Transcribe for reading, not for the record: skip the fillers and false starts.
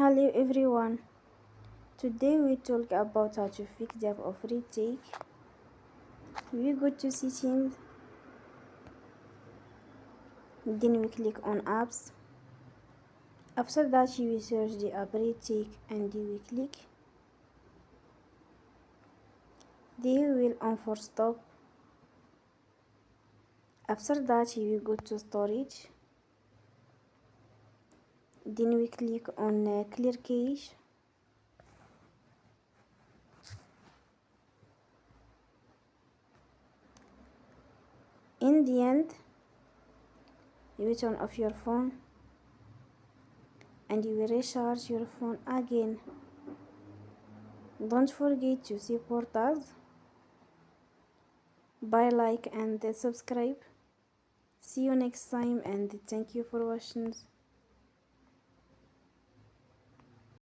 Hello everyone. Today we talk about how to fix the app of Retake. We go to settings, then we click on apps. After that you will search the app Retake and you will click. Then you will on for stop. After that you will go to storage. Then we click on clear cache. In the end, you will turn off your phone and you will recharge your phone again. Don't forget to support us by like and subscribe. See you next time and thank you for watching.